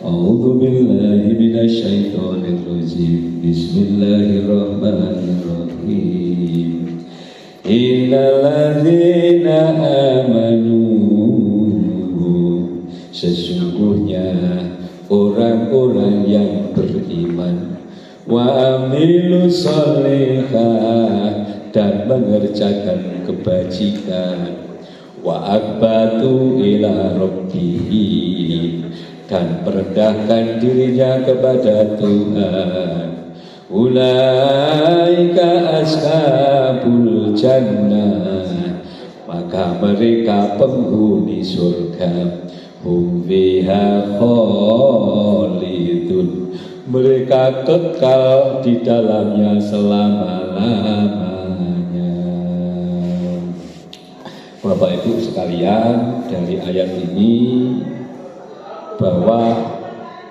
A'udzu billahi minasyaitonir rajim. Bismillahirrahmanirrahim. Innal ladzina amanu, sesungguhnya orang-orang yang beriman, wa amilu sholihah, dan mengerjakan kebajikan, wa akbatu ila rabbihim, dan merendahkan dirinya kepada Tuhan, ulaika ashabul jannah, maka mereka penghuni surga, hum fiha khalidun, mereka kekal di dalamnya selama-lamanya. Bapak Ibu sekalian, dari ayat ini bahwa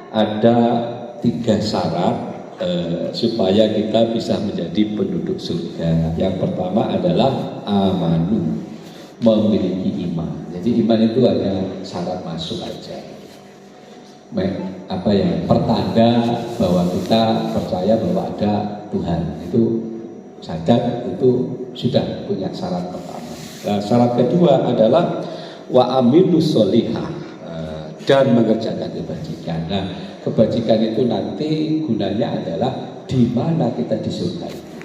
ada 3 syarat supaya kita bisa menjadi penduduk surga. Yang pertama adalah amanu, memiliki iman. Jadi iman itu hanya syarat masuk aja. Pertanda bahwa kita percaya bahwa ada Tuhan, itu sadar, itu sudah punya syarat pertama. Nah, syarat kedua adalah wa amilus sholihah, dan mengerjakan kebajikan. Nah, kebajikan itu nanti gunanya adalah di mana kita di surga itu.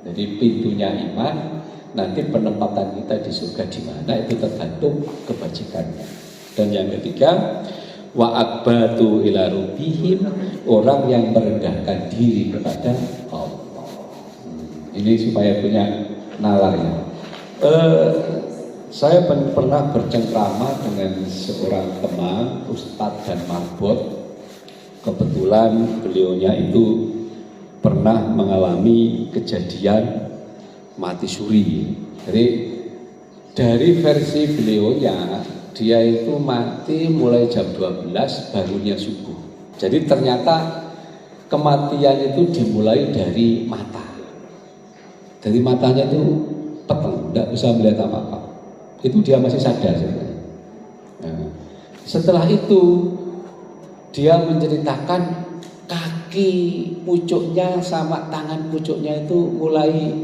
Jadi pintunya iman, nanti penempatan kita di surga di mana itu tergantung kebajikannya. Dan yang ketiga, wa akbatu ila rabbihim, orang yang merendahkan diri kepada Allah. Ini supaya punya nalarnya. Saya pernah bercengkrama dengan seorang teman, Ustadz dan Marbot. Kebetulan beliaunya itu pernah mengalami kejadian mati suri. Jadi dari versi beliaunya, dia itu mati mulai jam 12, bangunnya subuh. Jadi ternyata kematian itu dimulai dari mata. Dari matanya itu peteng, tidak bisa melihat apa-apa. Itu dia masih sadar sebenarnya. Nah, setelah itu dia menceritakan kaki pucuknya sama tangan pucuknya itu mulai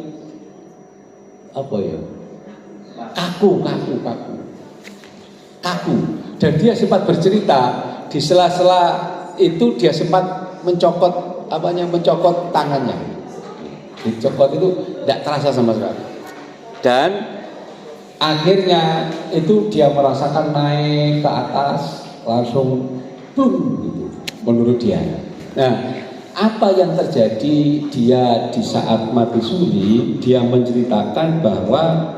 kaku. Dan dia sempat bercerita di sela-sela itu dia sempat mencokot tangannya. Dicokot itu tidak terasa sama sekali. Dan akhirnya itu dia merasakan naik ke atas, langsung boom gitu, menurut dia. Nah, apa yang terjadi dia di saat mati suri, dia menceritakan bahwa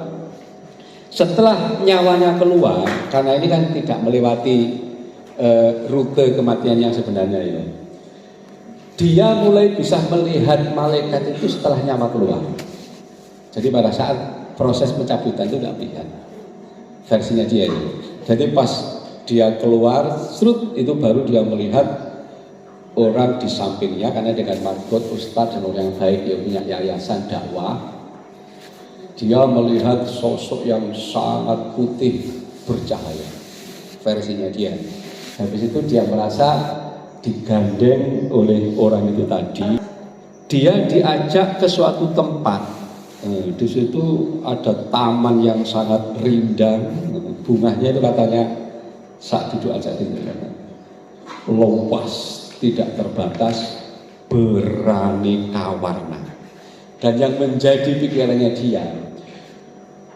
setelah nyawanya keluar, karena ini kan tidak melewati rute kematian yang sebenarnya ini, dia mulai bisa melihat malaikat itu setelah nyawa keluar. Jadi pada saat proses pencabutan itu tidak melihat, versinya dia ini. Jadi pas dia keluar, itu baru dia melihat orang di sampingnya, karena dengan Marbot Ustadz dan orang yang baik yang punya yayasan dakwah. Dia melihat sosok yang sangat putih bercahaya, versinya dia. Habis itu dia merasa digandeng oleh orang itu tadi. Dia diajak ke suatu tempat. Di situ ada taman yang sangat rindang, bunganya itu katanya saat duduk aja itu luas, tidak terbatas, beraneka warna. Dan yang menjadi pikirannya dia,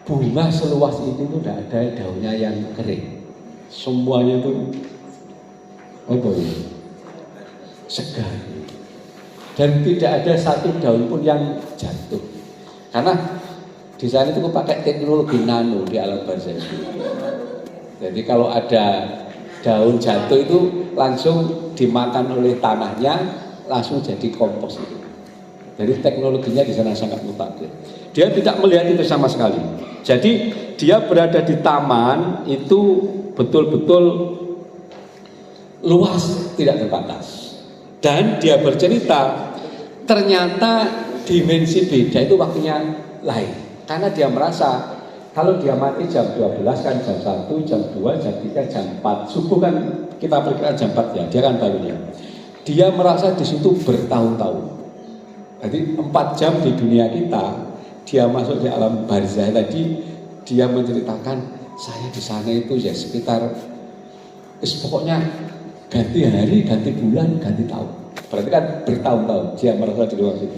bunga seluas itu tidak ada daunnya yang kering, semuanya itu segar, dan tidak ada satu daun pun yang jatuh. Karena di sana itu pakai teknologi nano di alam barzah itu. Jadi kalau ada daun jatuh itu langsung dimakan oleh tanahnya, langsung jadi kompos itu. Jadi teknologinya di sana sangat mutakhir. Dia tidak melihat itu sama sekali. Jadi dia berada di taman itu betul-betul luas, tidak terbatas. Dan dia bercerita ternyata dimensi beda itu waktunya lain. Karena dia merasa kalau dia mati jam 12 kan jam 1, jam 2, jam 3, jam 4 subuh kan kita perkirakan jam 4 ya, dia kan bangunnya. Dia merasa di situ bertahun-tahun. Jadi 4 jam di dunia kita, dia masuk di alam barzah tadi, dia menceritakan saya di sana itu ya sekitar pokoknya ganti hari, ganti bulan, ganti tahun. Berarti kan bertahun-tahun dia merasa di luar situ.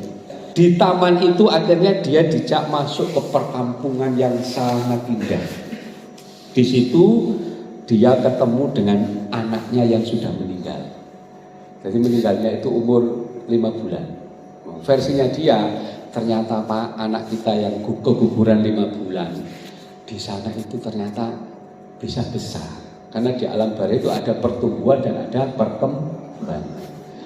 Di taman itu akhirnya dia dijak masuk ke perkampungan yang sangat indah. Di situ dia ketemu dengan anaknya yang sudah meninggal. Jadi meninggalnya itu umur 5 bulan. Versinya dia, ternyata Pak, anak kita yang keguguran 5 bulan di sana itu ternyata bisa besar. Karena di alam barzah itu ada pertumbuhan dan ada perkembangan.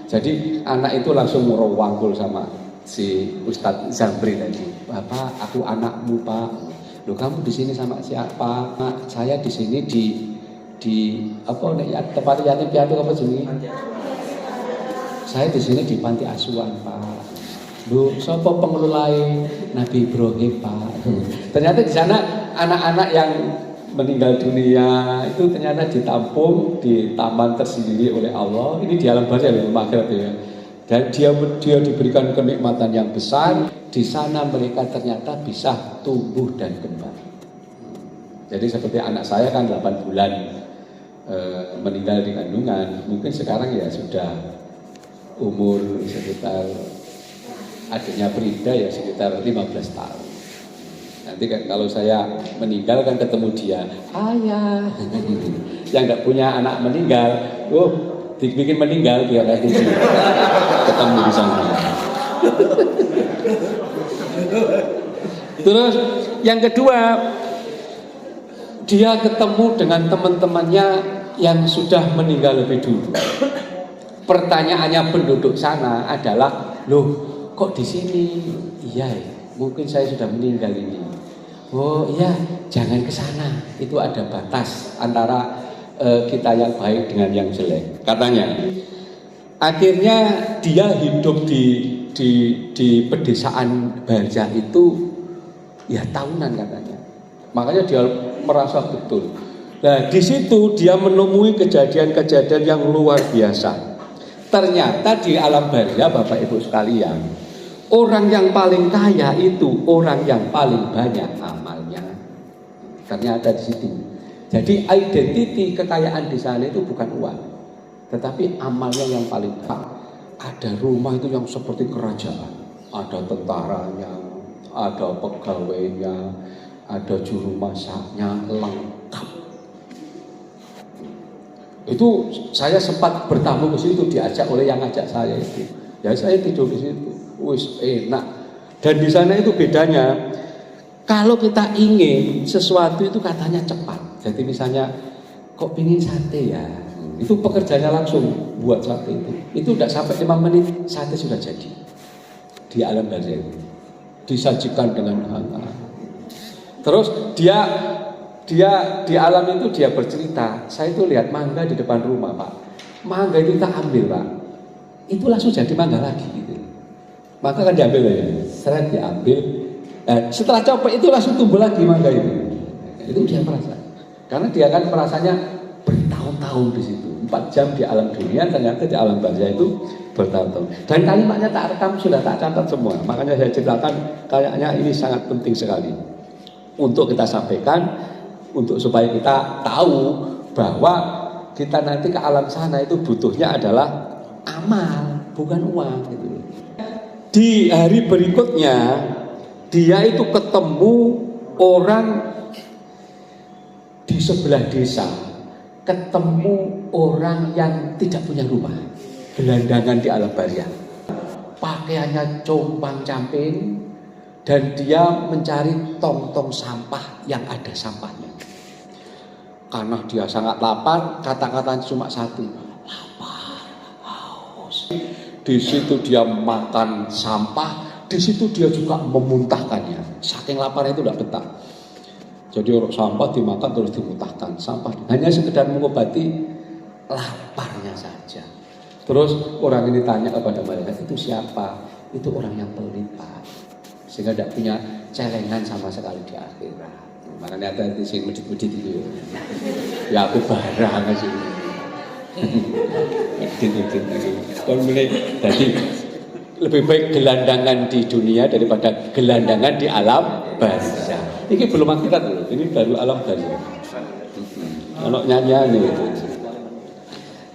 Jadi anak itu langsung merowangkul sama si Ustadz Zamri tadi. Bapak, aku anakmu Pak. Loh kamu di sini sama siapa? Pak, saya di sini di apa nek tempat yatim piatu apa jenenge? Saya di sini di panti asuhan Pak. Loh, sapa pengelolane? Nabi Ibrahim Pak. Ternyata di sana anak-anak yang meninggal dunia itu ternyata ditampung di taman tersendiri oleh Allah. Ini di alam barzah ya, akhirat ya. Dan dia diberikan kenikmatan yang besar. Di sana mereka ternyata bisa tumbuh dan kembang. Jadi seperti anak saya kan 8 bulan meninggal di kandungan. Mungkin sekarang ya sudah umur sekitar, adiknya Frida ya sekitar 15 tahun. Nanti kan kalau saya meninggal kan ketemu dia, ayah. Yang nggak punya anak meninggal, dibikin meninggal biar nanti ketemu di sana. Terus yang kedua, dia ketemu dengan teman-temannya yang sudah meninggal lebih dulu. Pertanyaannya penduduk sana adalah, loh kok di sini? Iya, mungkin saya sudah meninggal ini. Oh iya, jangan ke sana. Itu ada batas antara kita yang baik dengan yang jelek. Katanya. Akhirnya dia hidup di pedesaan barzah itu ya tahunan katanya. Makanya dia merasa betul. Nah di situ dia menemui kejadian-kejadian yang luar biasa. Ternyata di alam barzah Bapak Ibu sekalian, orang yang paling kaya itu orang yang paling banyak amalnya. Ternyata di situ. Jadi identiti kekayaan di sana itu bukan uang, tetapi amalnya yang paling banyak. Ada rumah itu yang seperti kerajaan, ada tentaranya, ada pegawainya, ada juru masaknya, lengkap. Itu saya sempat bertamu ke situ, diajak oleh yang ngajak saya itu. Ya saya tidur di situ, wis enak. Dan di sana itu bedanya, kalau kita ingin sesuatu itu katanya cepat. Jadi misalnya, kok pingin sate ya? Itu pekerjaannya langsung buat sate itu. Itu udah sampai 5 menit, sate sudah jadi. Di alam barzah itu. Disajikan dengan hangat. Terus dia di alam itu dia bercerita, saya itu lihat mangga di depan rumah Pak. Mangga itu tak ambil Pak. Itu langsung jadi mangga lagi gitu. Maka kan diambil ya. Seret diambil. Setelah copek itu langsung tumbuh lagi mangga itu. Itu dia merasa. Karena dia kan merasanya bertahun-tahun di situ. 4 jam di alam dunia, ternyata di alam barzah itu bertahun-tahun. Dan kalimatnya tak rekam, sudah tak catat semua. Makanya saya ceritakan, kayaknya ini sangat penting sekali untuk kita sampaikan, untuk supaya kita tahu bahwa kita nanti ke alam sana itu butuhnya adalah amal, bukan uang gitu. Di hari berikutnya dia itu ketemu orang di sebelah desa, ketemu orang yang tidak punya rumah, gelandangan di alam barzah, pakaiannya compang-camping, dan dia mencari tong-tong sampah yang ada sampahnya. Karena dia sangat lapar, kata-kata cuma satu, lapar, haus. Di situ dia makan sampah, di situ dia juga memuntahkannya. Saking laparnya itu tidak betah. Jadi orang sampah dimakan terus dimuntahkan sampah. Hanya sekedar mengobati laparnya saja. Terus orang ini tanya kepada malaikat, itu siapa? Itu orang yang pelit Pak. Sehingga tidak punya celengan sama sekali di akhirat. Makanya ada di sini masjid-masjid itu. Ya aku barang aja. Kon mulai jadi lebih baik gelandangan di dunia daripada gelandangan di alam barzah. Ini belum akhirat loh, ini baru alam barzah. Kalau nyanyi gitu.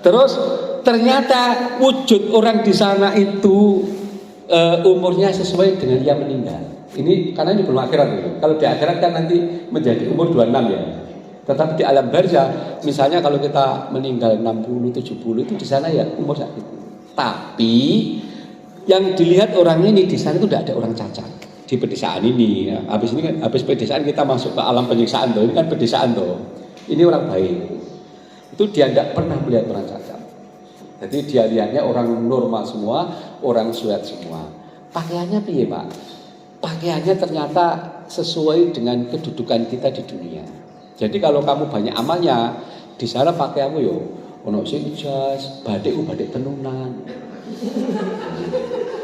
Terus ternyata wujud orang di sana itu umurnya sesuai dengan yang meninggal. Ini karena ini belum akhirat loh. Kalau di akhirat kan nanti menjadi umur 26 ya. Tetapi di alam barzah, misalnya kalau kita meninggal 60, 70 itu di sana ya umur sakit. Tapi yang dilihat orang ini di sana itu tidak ada orang cacat. Di pedesaan ini, ya. Habis pedesaan kita masuk ke alam penyiksaan tuh. Ini kan pedesaan tuh. Ini orang baik. Itu dia tidak pernah melihat orang cacat. Jadi dia lihatnya orang normal semua, orang suet semua. Pakaiannya piye, Pak? Pakaiannya ternyata sesuai dengan kedudukan kita di dunia. Jadi kalau kamu banyak amalnya, di sana pakaianmu yo ono sing jas, batik tenunan.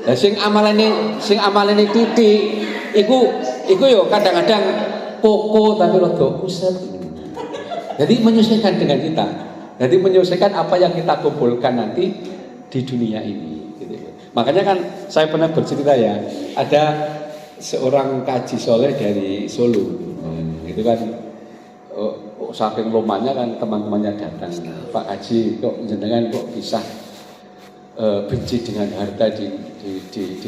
Lah sing amalane titik, iku yo kadang-kadang koko tapi rada kuset. Jadi menyesuaikan dengan kita. Jadi menyesuaikan apa yang kita kumpulkan nanti di dunia ini. Gitu. Makanya kan saya pernah bercerita ya, ada seorang kaji soleh dari Solo. Itu kan saking lomanya kan teman-temannya datang, Pak Haji kok jenengan kok bisa benci dengan harta di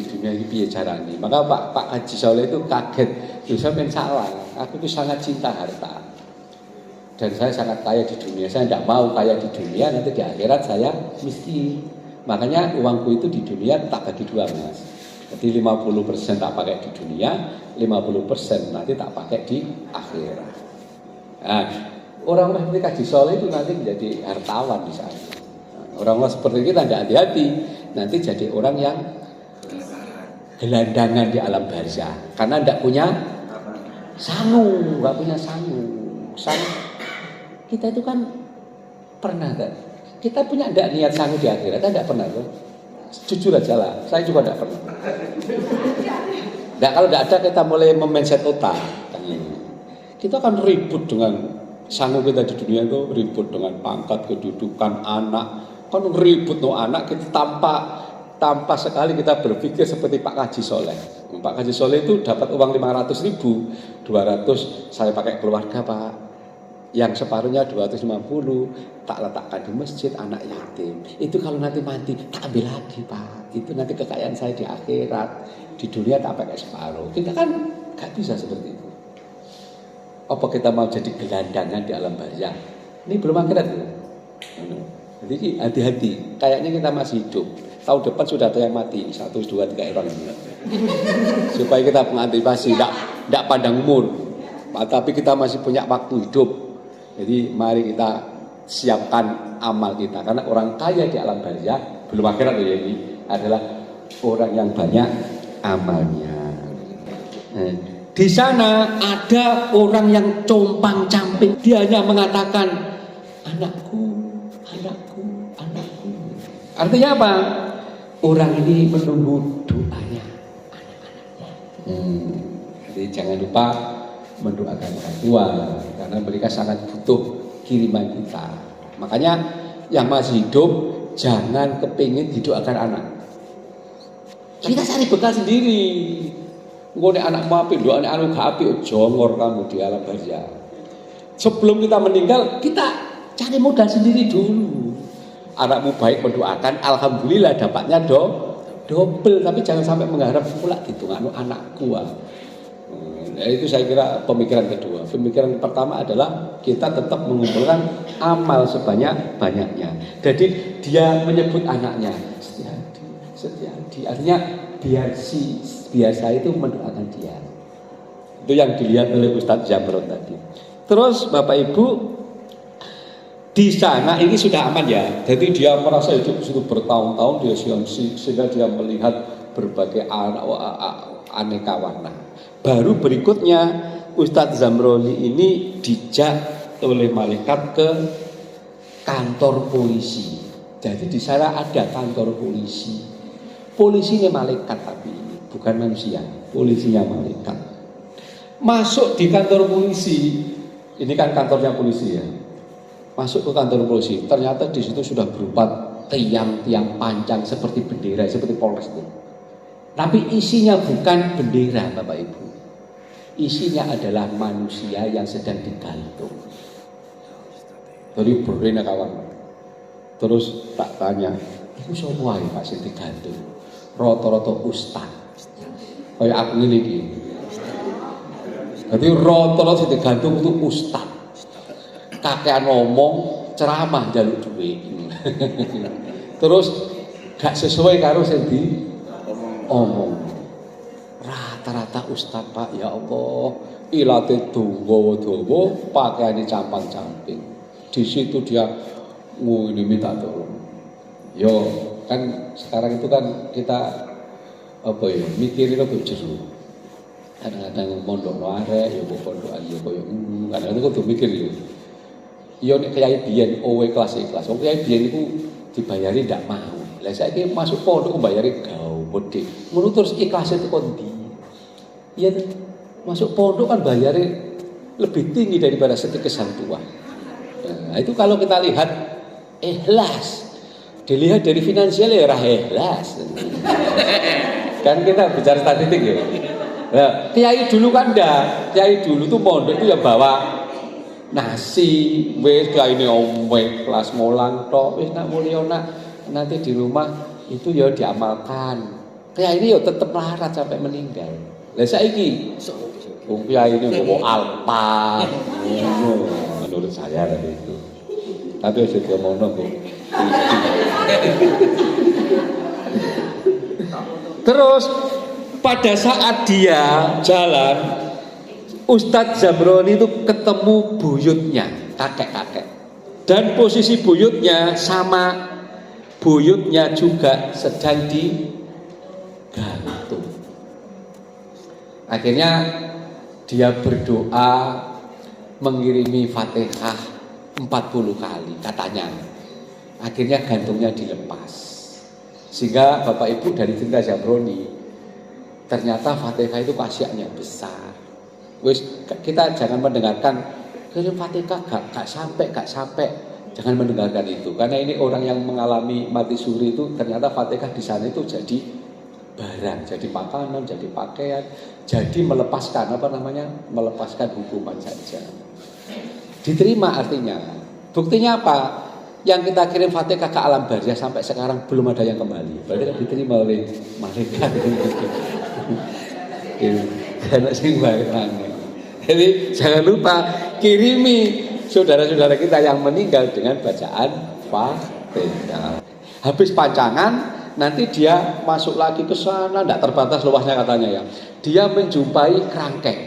dunia ini piye carane. Maka Pak Haji Soleh itu kaget, sampeyan salah, aku itu sangat cinta harta. Dan saya sangat kaya di dunia, saya tidak mau kaya di dunia, nanti di akhirat saya miskin. Makanya uangku itu di dunia tak bagi dua, Mas. Jadi 50% tak pakai di dunia, 50% nanti tak pakai di akhirat. Nah, orang-orang seperti Kaji Soleh itu nanti menjadi hartawan di sana. Orang-orang seperti kita tidak hati-hati, nanti jadi orang yang gelandangan di alam barzah. Karena tidak punya sangu, nggak punya sangu. Kita itu kan pernah kan? Kita punya tidak niat sangu di akhirat, kita tidak pernah kan? Jujur aja lah, saya juga tidak pernah. Nah, kalau tidak ada kita mulai memenset otak. Kita akan ribut dengan sangu kita di dunia itu, ribut dengan pangkat, kedudukan, anak. Kan ribut no anak kita tanpa sekali kita berpikir seperti Pak Haji Soleh. Pak Haji Soleh itu dapat uang 500.000, 200 saya pakai keluarga, Pak. Yang separuhnya 250 tak letakkan di masjid anak yatim. Itu kalau nanti mati tak ambil lagi, Pak. Itu nanti kekayaan saya di akhirat. Di dunia tak pakai separuh. Kita kan gak bisa seperti itu. Apa kita mau jadi gelandangan di alam barzah? Ini belum akhirat loh. Jadi hati-hati. Kayaknya kita masih hidup. Tahun depan sudah ada yang mati. 1, 2, 3 orang. Supaya kita mengantisipasi. Tidak pandang umur. Tapi kita masih punya waktu hidup. Jadi mari kita siapkan amal kita. Karena orang kaya di alam barzah belum akhirat loh ya, ini adalah orang yang banyak amalnya. Di sana ada orang yang compang-camping, dia hanya mengatakan anakku. Artinya apa? Orang ini menunggu doanya anak-anaknya. Jadi jangan lupa mendoakan orang tua karena mereka sangat butuh kiriman kita. Makanya yang masih hidup jangan kepingin didoakan anak. Kita cari bekal sendiri. Engko nek anakmu apik, doane anu gak apik, jongor kamu di alam barzah. Sebelum kita meninggal, kita cari modal sendiri dulu. Anakmu baik mendoakan, alhamdulillah dapatnya double, tapi jangan sampai mengharap pula gitu anu anakku. Nah, itu saya kira pemikiran kedua. Pemikiran pertama adalah kita tetap mengumpulkan amal sebanyak-banyaknya. Jadi dia menyebut anaknya Setiadi. Artinya biar saya itu mendoakan dia. Itu yang dilihat oleh Ustadz Zamron tadi. Terus Bapak Ibu, di sana ini sudah aman ya. Jadi dia merasa hidup situ bertahun-tahun dia sehingga dia melihat berbagai aneka warna. Baru berikutnya Ustadz Zamroni ini dijak oleh malaikat ke kantor polisi. Jadi di sana ada kantor polisi. Polisinya malaikat tapi bukan manusia. Polisinya malaikat. Masuk di kantor polisi. Ini kan kantornya polisi ya. masuk ke kantor polisi, ternyata di situ sudah berupa tiang-tiang panjang seperti bendera, seperti Polres itu. Tapi isinya bukan bendera, Bapak Ibu. Isinya adalah manusia yang sedang digantung. Jadi berbeda kawan. Terus tak tanya, itu semua ya Pak sing digantung. Rata-rata ustaz. Kayak aku ini. Jadi rata-rata sing digantung itu ustaz. Kakean ngomong, ceramah njaluk duit. Terus gak sesuai karo sing diomong. Rata-rata ustaz Pak, ya Allah, ilate dawa-dawa, pakaiane campang-camping. Di situ dia ini minta tolong. Yo, kan sekarang itu kan kita apa ya, mikirin apa jeru. Kadang-kadang mondok arek, ya pondokan ya koyo kadang-kadang kudu mikir yo. Yo nek kiai biyen owe kelas ikhlas. Wong kiai biyen iku dibayari ndak mau. Lah saiki masuk pondok mbayari gawe gede. Ngono terus ikhlas itu kok ndi? Iya tuh. Masuk pondok kan bayare lebih tinggi daripada sedekah sang tua. Nah, itu kalau kita lihat ikhlas. Dilihat dari finansial ya ikhlas. Kan kita bicara statistik ya. Nah, kiai dulu kan enggak. Kiai dulu tuh pondok itu ya bawa nasi, wis kaine omwe kelas molang tok, wis nak mulya nak nanti di rumah itu ya diamalkan. Kiai ini ya tetap larat sampai meninggal. Lah saiki wong kiai ini bawa alpa. Menurut saya tadi itu. Tapi wis diomongno kok. Terus pada saat dia jalan, Ustadz Zamroni itu ketemu buyutnya, kakek-kakek. Dan posisi buyutnya sama, buyutnya juga sedang digantung. Akhirnya dia berdoa mengirimi Fatihah 40 kali katanya. Akhirnya gantungnya dilepas. Sehingga Bapak Ibu dari cerita Zamroni, ternyata Fatihah itu khasiatnya besar. Wis kita jangan mendengarkan kirim Fatihah gak sampai. Jangan mendengarkan itu karena ini orang yang mengalami mati suri itu ternyata Fatihah di sana itu jadi barang, jadi makanan, jadi pakaian, jadi melepaskan melepaskan hukuman saja. Diterima artinya. Buktinya apa? Yang kita kirim Fatihah ke alam barzah sampai sekarang belum ada yang kembali. Berarti kan diterima oleh malaikat. Anak sing barang. Jadi jangan lupa kirimi saudara-saudara kita yang meninggal dengan bacaan Fatihah. Habis pancangan nanti dia masuk lagi ke sana, tidak terbatas luasnya katanya ya. Dia menjumpai kerangkeng.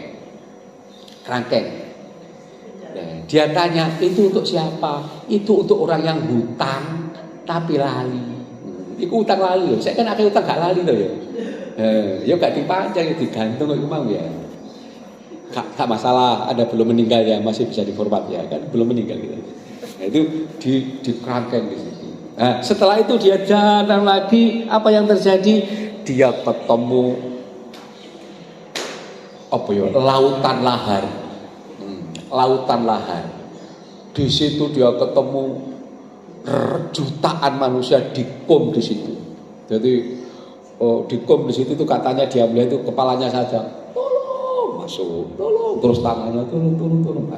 Dia tanya, itu untuk siapa? Itu untuk orang yang hutang tapi lali. Itu hutang lali loh. Saya kan akhirnya hutang gak lali loh ya. Ya gak dipanjang, ya digantung kok mau ya. Gak masalah, ada belum meninggal ya, masih bisa diformat ya kan, belum meninggal gitu. Nah, itu di kerangkeng di situ. Nah, setelah itu dia jalan lagi, apa yang terjadi? Dia ketemu lautan lahar. Lautan lahar. Di situ dia ketemu jutaan manusia dikum di situ. Jadi dikum di situ itu katanya dia melihat itu kepalanya saja, tolong masuk, tolong terus tangannya turun.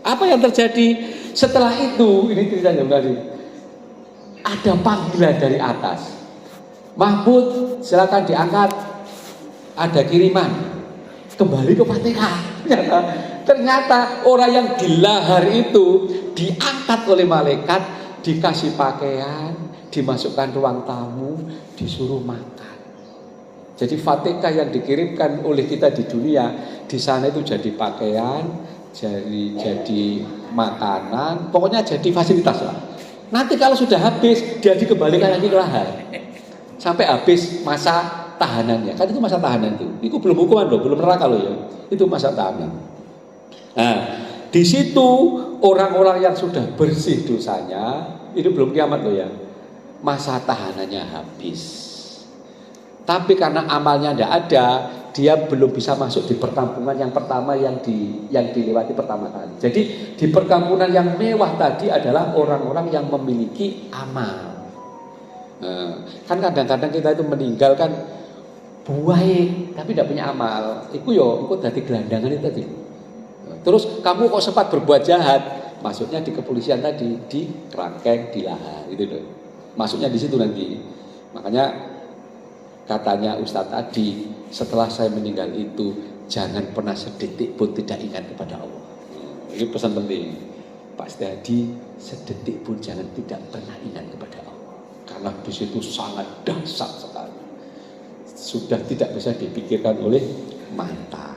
Apa yang terjadi setelah itu? Ini ceritanya tadi. Ada panggilan dari atas. Mahmud, silakan diangkat. Ada kiriman. Kembali ke Fatihah. Ternyata orang yang di lahar itu diangkat oleh malaikat, dikasih pakaian, dimasukkan ruang tamu, disuruh makan. Jadi Fatihah yang dikirimkan oleh kita di dunia, di sana itu jadi pakaian, jadi makanan, pokoknya jadi fasilitas lah. Nanti kalau sudah habis, dia dikembalikan lagi ke lahar. Sampai habis masa tahanannya. Kan itu masa tahanan itu. Itu belum hukuman loh, belum neraka loh ya. Itu masa tahanan. Nah, di situ orang-orang yang sudah bersih dosanya, itu belum kiamat loh ya. Masa tahanannya habis. Tapi karena amalnya tidak ada, dia belum bisa masuk di perkampungan yang pertama yang dilewati pertama kali. Jadi di perkampungan yang mewah tadi adalah orang-orang yang memiliki amal. Kan kadang-kadang kita itu meninggalkan baik tapi tidak punya amal. Iku dadi gelandangan itu tadi. Terus kamu kok sempat berbuat jahat, masuknya di kepolisian tadi, di kerangkeng, di lahar, gitu loh. Masuknya di situ nanti. Makanya katanya Ustadz tadi, setelah saya meninggal itu jangan pernah sedetik pun tidak ingat kepada Allah. Ini pesan penting. Pak Setiadi, sedetik pun jangan tidak pernah ingat kepada Allah. Karena di situ sangat dahsyat sekali. Sudah tidak bisa dipikirkan oleh mata.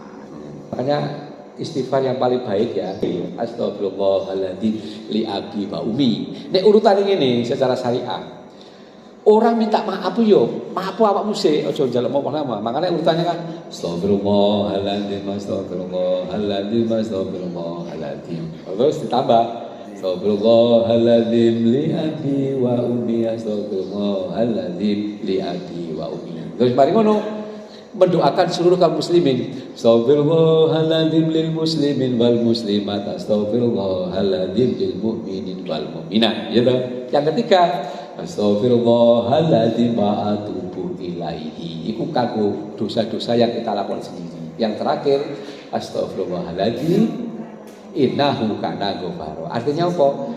Makanya istighfar yang paling baik ya, astagfirullahaladzim li abi wa umi. Nek urutan ini secara syariah. Orang minta maaf yo, maaf awakmu sih, ojo njaluk mau nama. Makanya urutannya kan astagfirullahaladzim, astagfirullahaladzim, astagfirullahaladzim. Terus ditambah astagfirullahaladzim li abi wa umi, astagfirullahaladzim li abi wa umi. Terus mari ngono mendoakan seluruh kaum muslimin. Astagfirullahaladzim lil muslimin wal muslimat, astagfirullahaladzim lil mu'minin wal mu'minat. Ya toh? Yang ketiga, astagfirullahaladzim wa atubu ilaihi. Iku kanggo dosa-dosa yang kita lakukan sendiri. Yang terakhir, astagfirullahaladzim innahu kana ghafara. Artinya apa?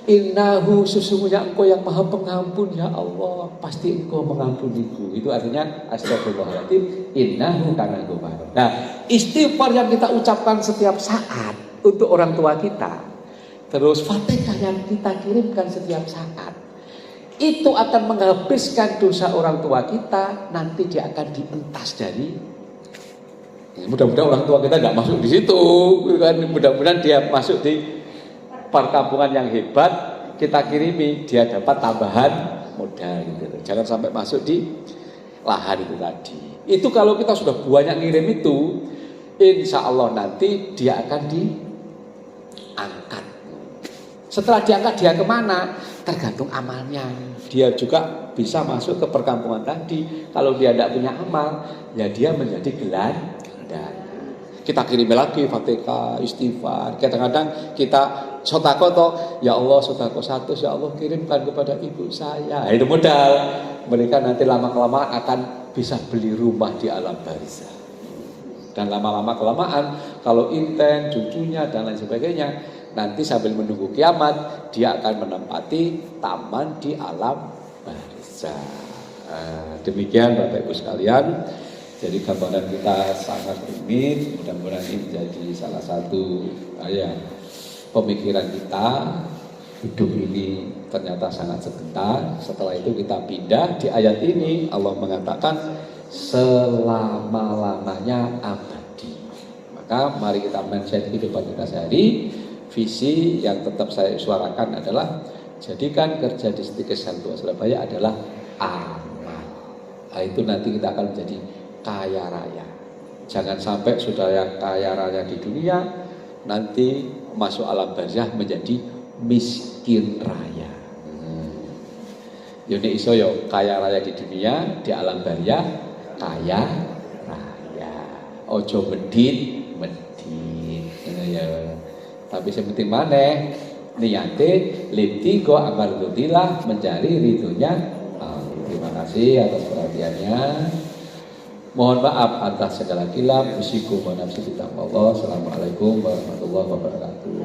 Innahu, sesungguhnya engkau yang maha pengampun ya Allah, pasti engkau mengampuniku. Itu artinya astagfirullahaladzim innahu kana ghafara. Nah, istighfar yang kita ucapkan setiap saat untuk orang tua kita, terus Fatihah yang kita kirimkan setiap saat, itu akan menghabiskan dosa orang tua kita. Nanti dia akan dientas dari, mudah-mudahan orang tua kita nggak masuk di situ kan, mudah-mudahan dia masuk di perkampungan yang hebat, kita kirimi, dia dapat tambahan modal gitu. Jangan sampai masuk di lahan itu tadi. Itu kalau kita sudah banyak ngirim itu, insya Allah nanti dia akan diangkat. Setelah diangkat dia kemana? Tergantung amalnya. Dia juga bisa masuk ke perkampungan tadi. Kalau dia tidak punya amal, ya dia menjadi gelandang. Kita kirim lagi Fatihah, istighfar. Kadang-kadang kita sodako toh, ya Allah sodako 100, ya Allah kirimkan kepada ibu saya. Itu modal. Mereka nanti lama-kelamaan akan bisa beli rumah di alam barzah. Dan lama-lama kelamaan, kalau inten, cucunya dan lain sebagainya, nanti sambil menunggu kiamat, dia akan menempati taman di alam barzah. Demikian Bapak Ibu sekalian. Jadi gambaran kita sangat rumit, mudah-mudahan ini menjadi salah satu pemikiran kita. Hidup ini ternyata sangat sebentar. Setelah itu kita pindah di ayat ini, Allah mengatakan selama-lamanya abadi. Maka mari kita mindset kehidupan kita sehari. Visi yang tetap saya suarakan adalah jadikan kerja di Setikes Santua Surabaya adalah amal. Nah, itu nanti kita akan menjadi kaya raya. Jangan sampai sudah yang kaya raya di dunia nanti masuk alam barzah menjadi miskin raya. Yone iso yo kaya raya di dunia, di alam barzah kaya raya. Ojo medit ya. Tapi yang penting maneh niate litigo amal dutilah mencari ridhonya. Terima kasih atas perhatiannya. Mohon maaf atas segala kilaf, usikum wa nafsi Allah. Assalamualaikum warahmatullahi wabarakatuh.